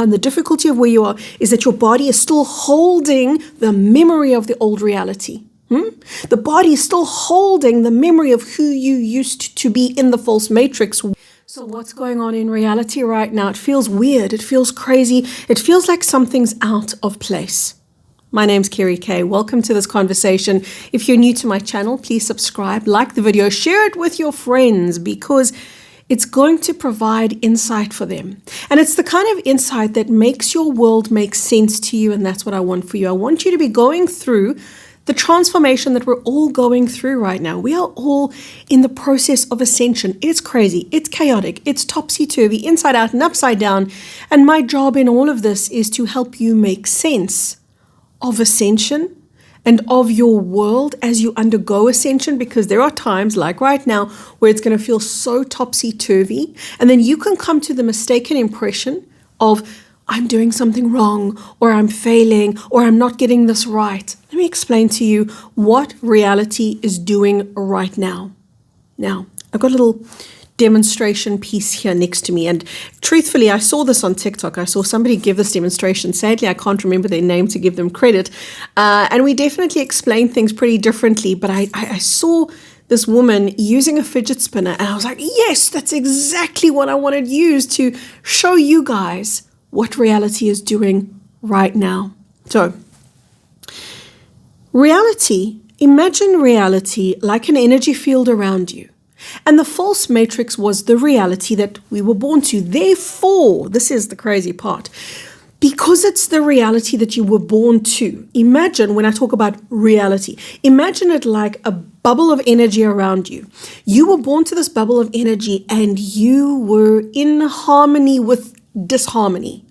And the difficulty of where you are is that your body is still holding the memory of the old reality. The body is still holding the memory of who you used to be in the false matrix. So what's going on in reality right now? It feels weird. It feels crazy. It feels like something's out of place. My name's Kerry Kay. Welcome to this conversation. If you're new to my channel, please subscribe, like the video, share it with your friends because it's going to provide insight for them. And it's the kind of insight that makes your world make sense to you, and that's what I want for you. I want you to be going through the transformation that we're all going through right now. We are all in the process of ascension. It's crazy, it's chaotic, it's topsy-turvy, inside out and upside down. And my job in all of this is to help you make sense of ascension and of your world as you undergo ascension, because there are times like right now where it's going to feel so topsy-turvy, and then you can come to the mistaken impression of I'm doing something wrong, or I'm failing, or I'm not getting this right. Let me explain to you what reality is doing right now. Now, I've got a little demonstration piece here next to me, and truthfully, I saw this on TikTok. I saw somebody give this demonstration. Sadly, I can't remember their name to give them credit, and we definitely explain things pretty differently, but I saw this woman using a fidget spinner, and I was like, yes, that's exactly what I wanted to use to show you guys what reality is doing right now. So, imagine reality like an energy field around you. And the false matrix was the reality that we were born to. Therefore, this is the crazy part, because it's the reality that you were born to. Imagine, when I talk about reality, imagine it like a bubble of energy around you. You were born to this bubble of energy and you were in harmony with disharmony.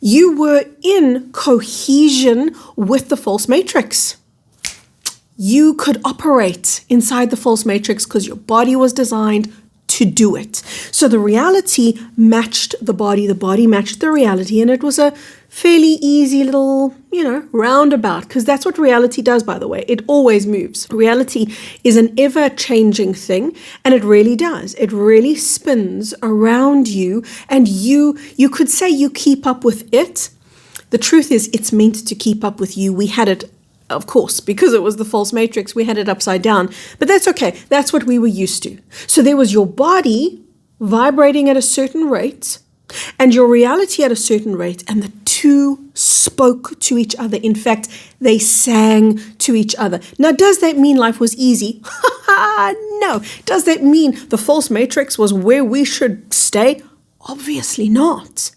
You were in cohesion with the false matrix. You could operate inside the false matrix because your body was designed to do it. So the reality matched the body matched the reality, and it was a fairly easy little, roundabout, because that's what reality does, by the way. It always moves. Reality is an ever-changing thing, and it really does. It really spins around you, and you could say you keep up with it. The truth is, it's meant to keep up with you. We had it, of course, because it was the false matrix, we had it upside down. But that's okay. That's what we were used to. So there was your body vibrating at a certain rate and your reality at a certain rate, and the two spoke to each other. In fact, they sang to each other. Now, does that mean life was easy? No. Does that mean the false matrix was where we should stay? Obviously not.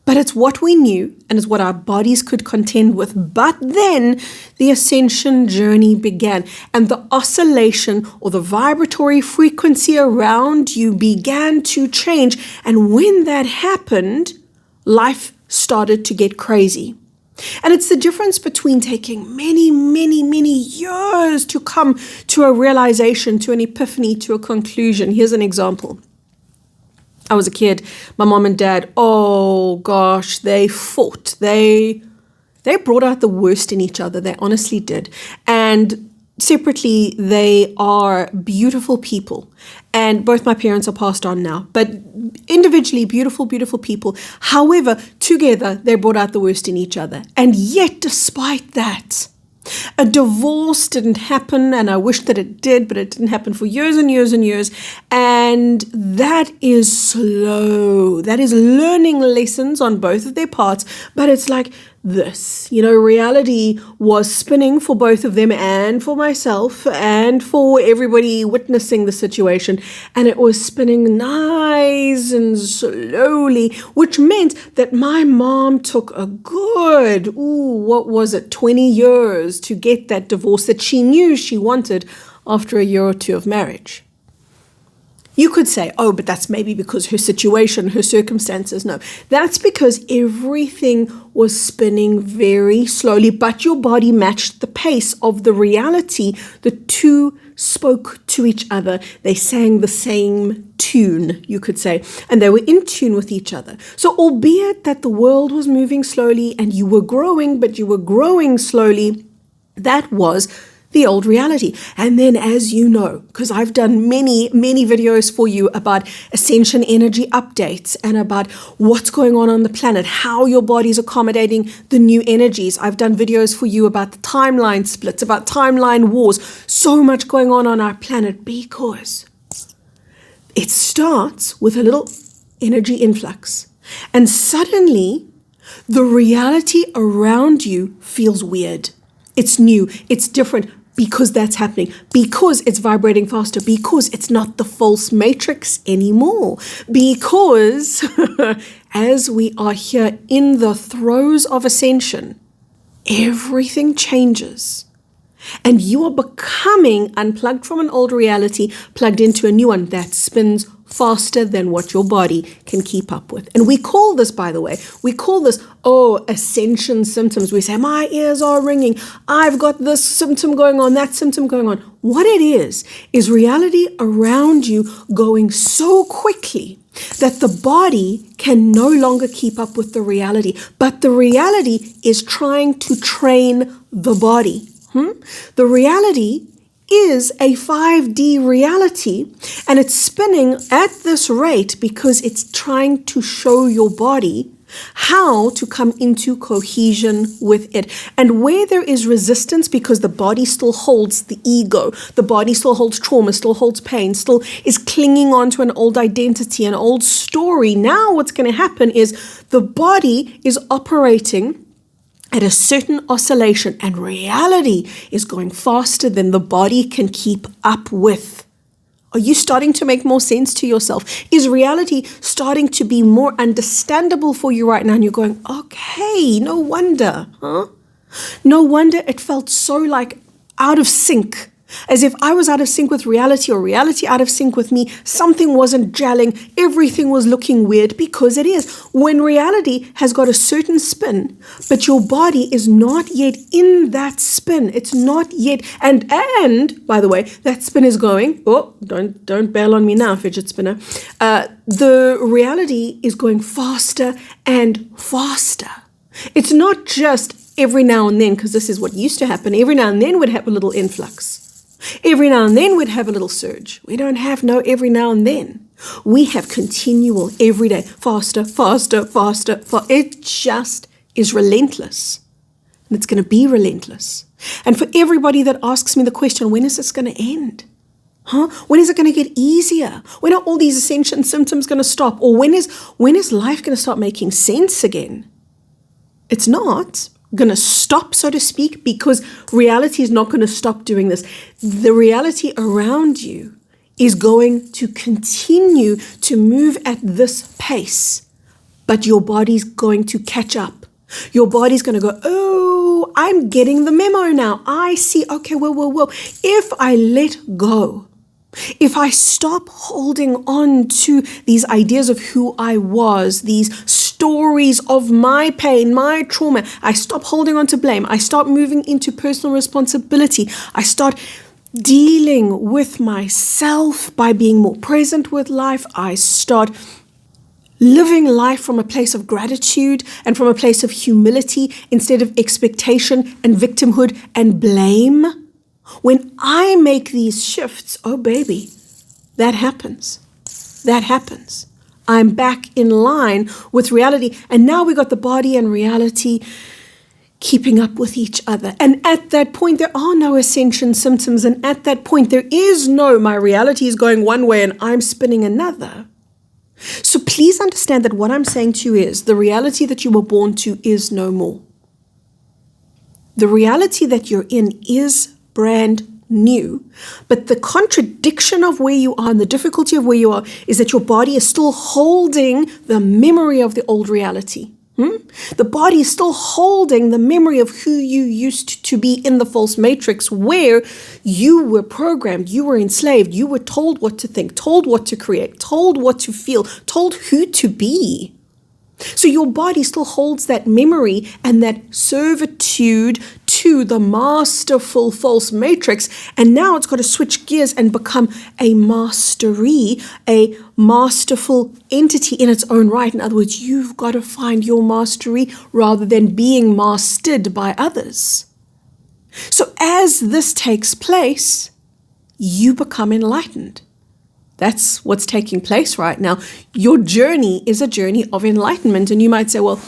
But it's what we knew, and it's what our bodies could contend with. But then the ascension journey began, and the oscillation or the vibratory frequency around you began to change. And when that happened, life started to get crazy. And it's the difference between taking many, many, many years to come to a realization, to an epiphany, to a conclusion. Here's an example. I was a kid, my mom and dad, oh gosh, they fought. They brought out the worst in each other. They honestly did. And separately, they are beautiful people. And both my parents are passed on now. But individually, beautiful, beautiful people. However, together, they brought out the worst in each other. And yet, despite that, a divorce didn't happen, and I wish that it did, but it didn't happen for years and years and years. And that is slow. That is learning lessons on both of their parts. But it's like this, reality was spinning for both of them and for myself and for everybody witnessing the situation. And it was spinning nice and slowly, which meant that my mom took a good, 20 years to get that divorce that she knew she wanted after a year or two of marriage. You could say, oh, but that's maybe because her situation, her circumstances. No, that's because everything was spinning very slowly, but your body matched the pace of the reality. The two spoke to each other. They sang the same tune, you could say, and they were in tune with each other. So albeit that the world was moving slowly and you were growing, but you were growing slowly, that was the old reality. And then, as you know, because I've done many, many videos for you about Ascension energy updates and about what's going on the planet, how your body's accommodating the new energies. I've done videos for you about the timeline splits, about timeline wars, so much going on our planet, because it starts with a little energy influx. And suddenly, the reality around you feels weird. It's new, it's different, because that's happening, because it's vibrating faster, because it's not the false matrix anymore, because as we are here in the throes of ascension, everything changes. And you are becoming unplugged from an old reality, plugged into a new one that spins faster than what your body can keep up with. And we call this, by the way, ascension symptoms. We say, my ears are ringing. I've got this symptom going on, that symptom going on. What it is reality around you going so quickly that the body can no longer keep up with the reality. But the reality is trying to train the body. The reality is a 5D reality, and it's spinning at this rate because it's trying to show your body how to come into cohesion with it. And where there is resistance, because the body still holds the ego, the body still holds trauma, still holds pain, still is clinging on to an old identity, an old story. Now what's going to happen is the body is operating at a certain oscillation, and reality is going faster than the body can keep up with. Are you starting to make more sense to yourself? Is reality starting to be more understandable for you right now? And you're going, okay, no wonder, huh? No wonder it felt so like out of sync. As if I was out of sync with reality, or reality out of sync with me. Something wasn't gelling. Everything was looking weird, because it is. When reality has got a certain spin, but your body is not yet in that spin. It's not yet. And by the way, that spin is going. Oh, don't bail on me now, fidget spinner. The reality is going faster and faster. It's not just every now and then, because this is what used to happen. Every now and then would have a little influx. Every now and then we'd have a little surge. We don't have no every now and then. We have continual, every day, faster, faster, faster. It just is relentless. And it's going to be relentless. And for everybody that asks me the question, when is this going to end? When is it going to get easier? When are all these ascension symptoms going to stop? Or when is life going to start making sense again? It's not going to stop, so to speak, because reality is not going to stop doing this. The reality around you is going to continue to move at this pace, but your body's going to catch up. Your body's going to go, oh, I'm getting the memo now. I see, okay, whoa. If I let go, if I stop holding on to these ideas of who I was, these stories of my pain, my trauma, I stop holding on to blame. I start moving into personal responsibility. I start dealing with myself by being more present with life. I start living life from a place of gratitude and from a place of humility instead of expectation and victimhood and blame. When I make these shifts, oh baby, that happens. That happens. I'm back in line with reality. And now we got the body and reality keeping up with each other. And at that point, there are no ascension symptoms. And at that point, there is no, my reality is going one way and I'm spinning another. So please understand that what I'm saying to you is the reality that you were born to is no more. The reality that you're in is brand new, but the contradiction of where you are and the difficulty of where you are is that your body is still holding the memory of the old reality. The body is still holding the memory of who you used to be in the false matrix, where you were programmed, you were enslaved, you were told what to think, told what to create, told what to feel, told who to be. So your body still holds that memory and that servitude to the masterful false matrix. And now it's got to switch gears and become a mastery, a masterful entity in its own right. In other words, you've got to find your mastery rather than being mastered by others. So as this takes place, you become enlightened. That's what's taking place right now. Your journey is a journey of enlightenment. And you might say, well,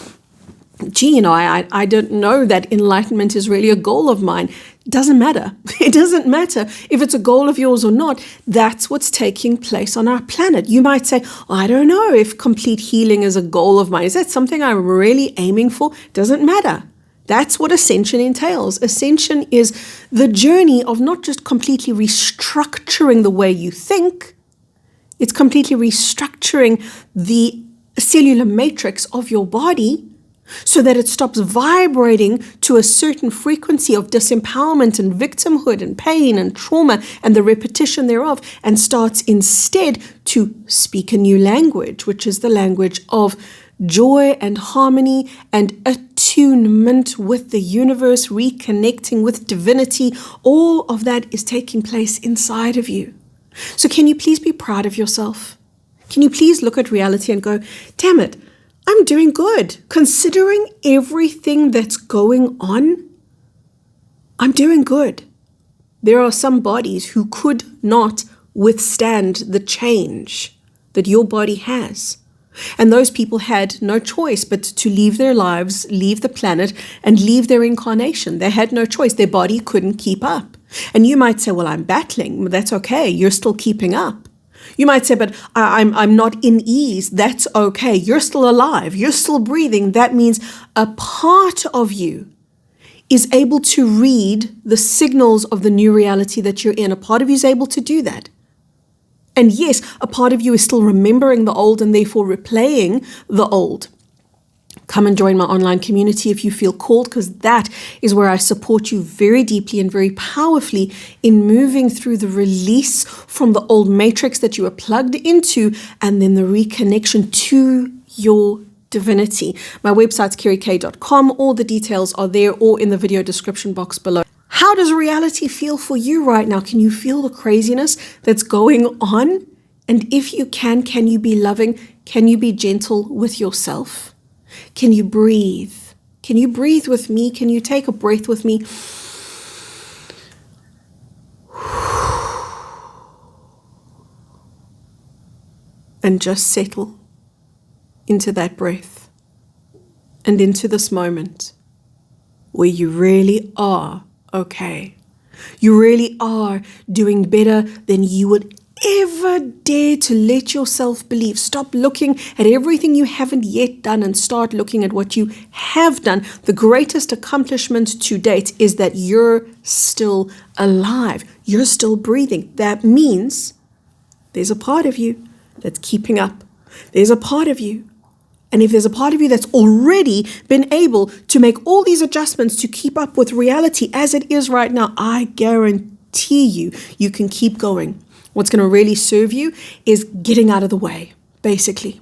gee, I don't know that enlightenment is really a goal of mine. It doesn't matter. It doesn't matter if it's a goal of yours or not. That's what's taking place on our planet. You might say, I don't know if complete healing is a goal of mine. Is that something I'm really aiming for? Doesn't matter. That's what Ascension entails. Ascension is the journey of not just completely restructuring the way you think, it's completely restructuring the cellular matrix of your body so that it stops vibrating to a certain frequency of disempowerment and victimhood and pain and trauma and the repetition thereof, and starts instead to speak a new language, which is the language of joy and harmony and attunement with the universe, reconnecting with divinity. All of that is taking place inside of you. So can you please be proud of yourself? Can you please look at reality and go, damn it, I'm doing good. Considering everything that's going on, I'm doing good. There are some bodies who could not withstand the change that your body has. And those people had no choice but to leave their lives, leave the planet, and leave their incarnation. They had no choice. Their body couldn't keep up. And you might say, well, I'm battling. That's okay. You're still keeping up. You might say, but I'm not in ease. That's okay. You're still alive. You're still breathing. That means a part of you is able to read the signals of the new reality that you're in. A part of you is able to do that. And yes, a part of you is still remembering the old and therefore replaying the old. Come and join my online community if you feel called, because that is where I support you very deeply and very powerfully in moving through the release from the old matrix that you were plugged into and then the reconnection to your divinity. My website's kerrykay.com. All the details are there or in the video description box below. How does reality feel for you right now? Can you feel the craziness that's going on? And if you can you be loving? Can you be gentle with yourself? Can you breathe? Can you breathe with me? Can you take a breath with me? And just settle into that breath and into this moment where you really are okay. You really are doing better than you would ever dare to let yourself believe. Stop looking at everything you haven't yet done and start looking at what you have done. The greatest accomplishment to date is that you're still alive. You're still breathing. That means there's a part of you that's keeping up. There's a part of you. And if there's a part of you that's already been able to make all these adjustments to keep up with reality as it is right now, I guarantee you can keep going. What's going to really serve you is getting out of the way, basically.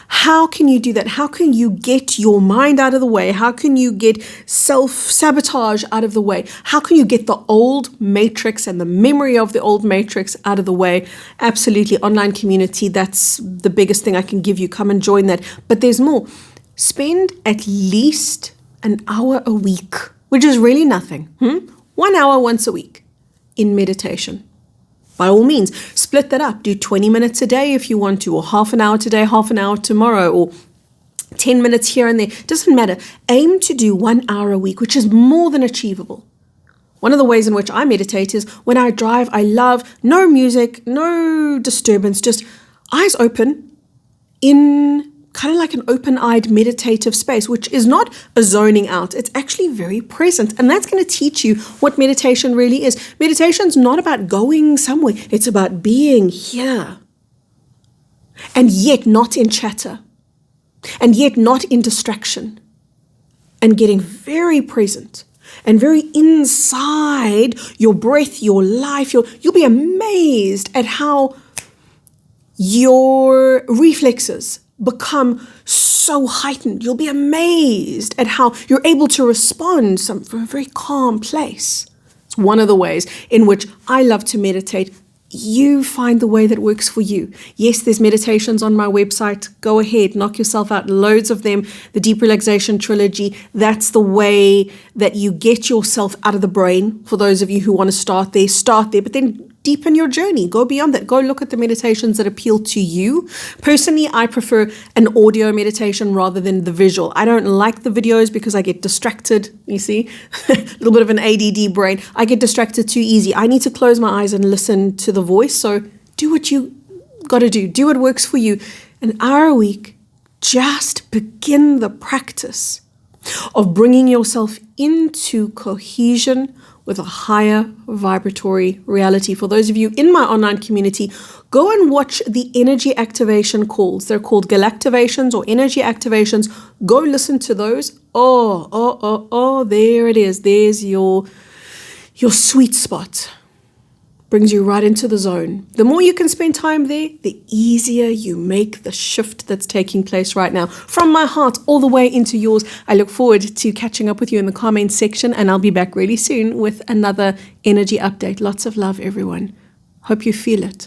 How can you do that? How can you get your mind out of the way? How can you get self-sabotage out of the way? How can you get the old matrix and the memory of the old matrix out of the way? Absolutely. Online community, that's the biggest thing I can give you. Come and join that. But there's more. Spend at least an hour a week, which is really nothing. 1 hour once a week in meditation. By all means, split that up. Do 20 minutes a day if you want to, or half an hour today, half an hour tomorrow, or 10 minutes here and there. Doesn't matter. Aim to do 1 hour a week, which is more than achievable. One of the ways in which I meditate is when I drive, I love no music, no disturbance, just eyes open in kind of like an open-eyed meditative space, which is not a zoning out. It's actually very present. And that's going to teach you what meditation really is. Meditation's not about going somewhere. It's about being here. And yet not in chatter. And yet not in distraction. And getting very present. And very inside your breath, your life. You'll be amazed at how your reflexes become so heightened. You'll be amazed at how you're able to respond from a very calm place. It's one of the ways in which I love to meditate you find the way that works for you. Yes, there's meditations on my website. Go ahead, knock yourself out. Loads of them. The Deep Relaxation Trilogy. That's the way that you get yourself out of the brain. For those of you who want to start there. But then deepen your journey. Go beyond that. Go look at the meditations that appeal to you. Personally, I prefer an audio meditation rather than the visual. I don't like the videos because I get distracted. You see, a little bit of an ADD brain. I get distracted too easy. I need to close my eyes and listen to the voice. So do what you got to do. Do what works for you. An hour a week. Just begin the practice of bringing yourself into cohesion with a higher vibratory reality. For those of you in my online community, go and watch the energy activation calls. They're called galactivations or energy activations. Go listen to those. Oh, there it is. There's your sweet spot. Brings you right into the zone. The more you can spend time there, the easier you make the shift that's taking place right now. From my heart all the way into yours, I look forward to catching up with you in the comments section, and I'll be back really soon with another energy update. Lots of love, everyone. Hope you feel it.